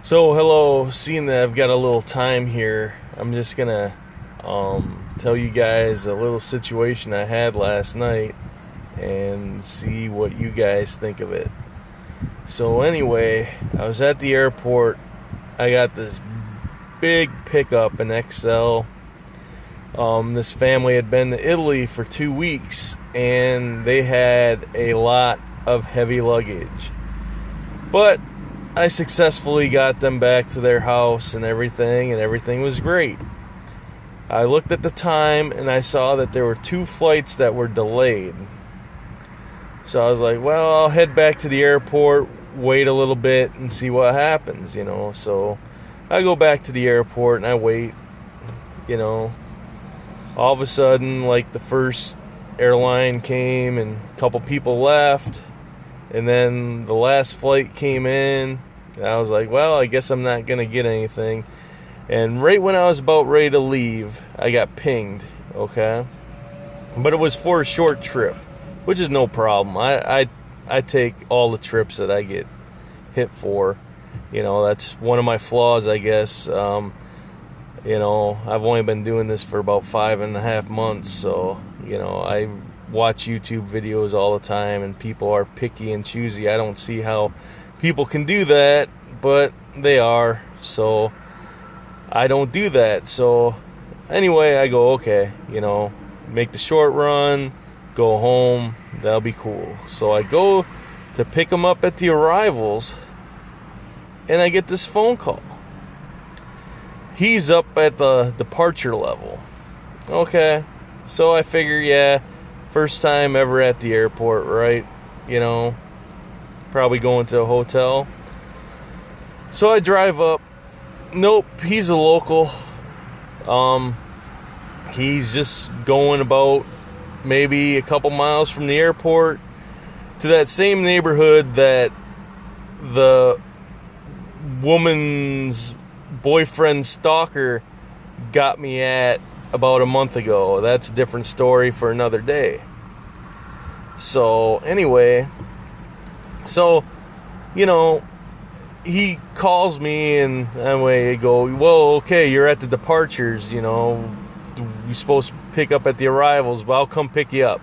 So, hello, seeing that I've got a little time here, I'm just gonna tell you guys a little situation I had last night and see what you guys think of it. So, anyway, I was at the airport. I got this big pickup in XL. This family had been to Italy for 2 weeks and they had a lot of heavy luggage. But I successfully got them back to their house and everything was great. I looked at the time and I saw that there were 2 flights that were delayed. So I was like, well, I'll head back to the airport, wait a little bit and see what happens, So I go back to the airport and I wait, All of a sudden, like, the first airline came and a couple people left. And then the last flight came in. And I was like, well, I guess I'm not going to get anything. And right when I was about ready to leave, I got pinged, okay? But it was for a short trip, which is no problem. I take all the trips that I get hit for. That's one of my flaws, I guess. I've only been doing this for about 5.5 months, so, I watch YouTube videos all the time and people are picky and choosy. I don't see how people can do that, but they are, so I don't do that. So anyway, I go, okay, make the short run, go home, that'll be cool. So I go to pick them up at the arrivals and I get this phone call. He's up at the departure level. Okay, so I figure, yeah, first time ever at the airport, right? Probably going to a hotel. So I drive up. Nope, he's a local. He's just going about maybe a couple miles from the airport to that same neighborhood that the woman's boyfriend stalker got me at about a month ago. That's a different story for another day. So anyway, he calls me and anyway, I go, well, okay, you're at the departures, you're supposed to pick up at the arrivals, but I'll come pick you up.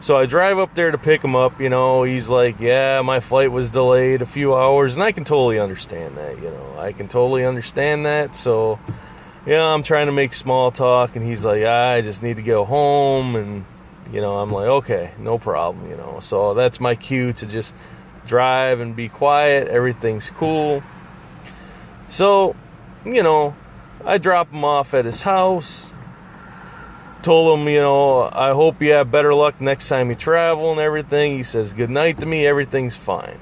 So I drive up there to pick him up, he's like, yeah, my flight was delayed a few hours, and I can totally understand that, I can totally understand that. So I'm trying to make small talk, and he's like, I just need to go home, and, I'm like, okay, no problem, So that's my cue to just drive and be quiet, everything's cool. So, I drop him off at his house, told him, I hope you have better luck next time you travel and everything. He says good night to me, everything's fine.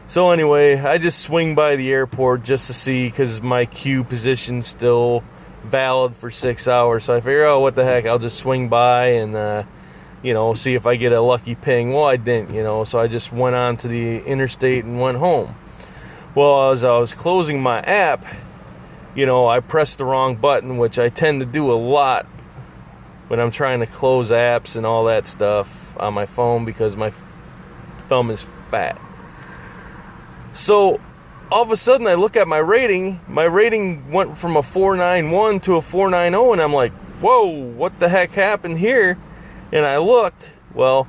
So anyway, I just swing by the airport just to see, because my queue position's still valid for 6 hours. So I figure, oh, what the heck, I'll just swing by and, see if I get a lucky ping. Well, I didn't, so I just went on to the interstate and went home. Well, as I was closing my app, I pressed the wrong button, which I tend to do a lot when I'm trying to close apps and all that stuff on my phone because my thumb is fat. So all of a sudden I look at my rating. My rating went from a 491 to a 490, and I'm like, whoa, what the heck happened here? And I looked. Well,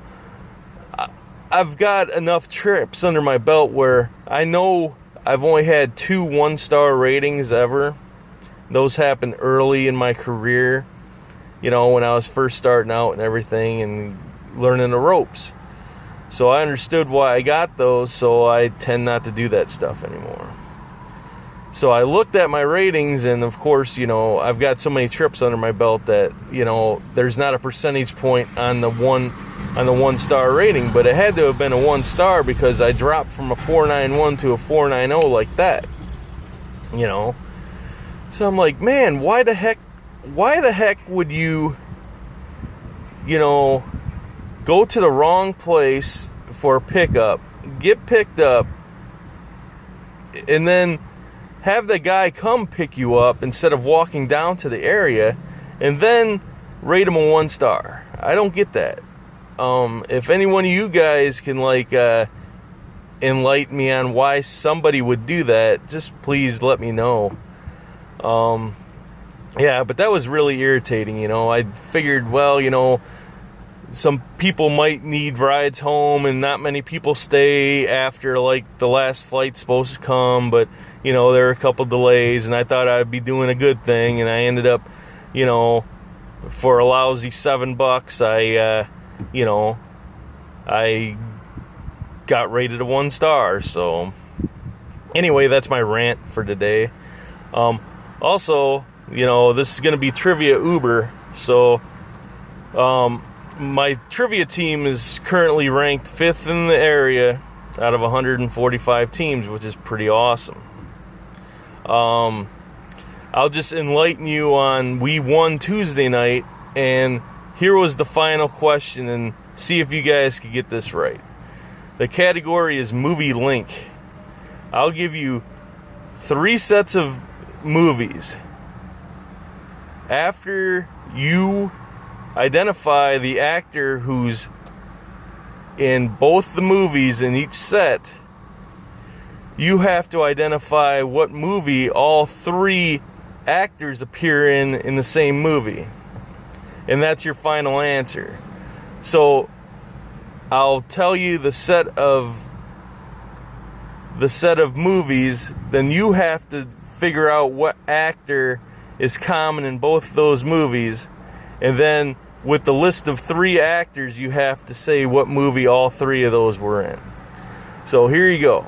I've got enough trips under my belt where I know I've only had 2 1-star ratings ever. Those happened early in my career, when I was first starting out and everything and learning the ropes. So I understood why I got those, so I tend not to do that stuff anymore. So I looked at my ratings, and of course, I've got so many trips under my belt that, there's not a percentage point on the 1-star rating, but it had to have been a 1-star because I dropped from a 491 to a 490 like that. So I'm like, man, why the heck would you, go to the wrong place for a pickup, get picked up, and then have the guy come pick you up instead of walking down to the area, and then rate him a 1-star. I don't get that. If any one of you guys can enlighten me on why somebody would do that, just please let me know. Yeah, but that was really irritating, you know. I figured, well, you know, some people might need rides home and not many people stay after, like, the last flight's supposed to come, but, you know, there were a couple delays, and I thought I'd be doing a good thing, and I ended up, you know, for a lousy $7, I got rated a 1 star. So anyway, that's my rant for today. Also, you know, this is going to be Trivia Uber. So my trivia team is currently ranked 5th in the area out of 145 teams, which is pretty awesome. I'll just enlighten you on, we won Tuesday night, and here was the final question, and see if you guys could get this right. The category is movie link. I'll give you 3 sets of movies. After you identify the actor who's in both the movies in each set, you have to identify what movie all 3 actors appear in the same movie. And that's your final answer. So I'll tell you the set of movies, then you have to figure out what actor is common in both those movies, and then with the list of 3 actors, you have to say what movie all 3 of those were in. So here you go.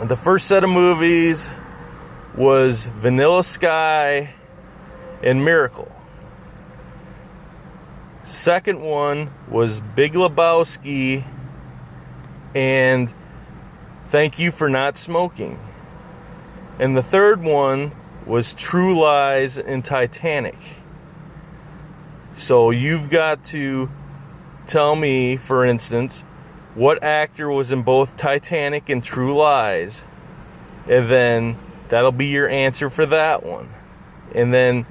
The first set of movies was Vanilla Sky and Miracle. Second one was Big Lebowski and Thank You for Not Smoking. And the third one was True Lies and Titanic. So you've got to tell me, for instance, what actor was in both Titanic and True Lies, and then that'll be your answer for that one. And then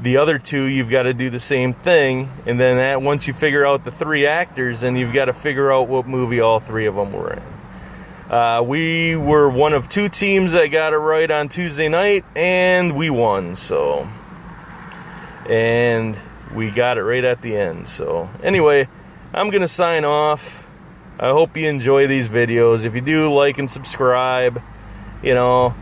the other 2, you've got to do the same thing, and then once you figure out the 3 actors, then you've got to figure out what movie all 3 of them were in. We were one of 2 teams that got it right on Tuesday night, and we won. So, and we got it right at the end. So anyway, I'm gonna sign off. I hope you enjoy these videos. If you do, like and subscribe. You know,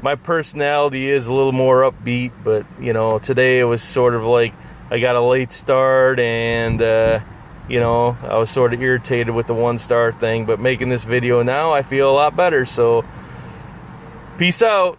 my personality is a little more upbeat, but, you know, today it was sort of like I got a late start, and, you know, I was sort of irritated with the 1 star thing, but making this video now, I feel a lot better. So, peace out.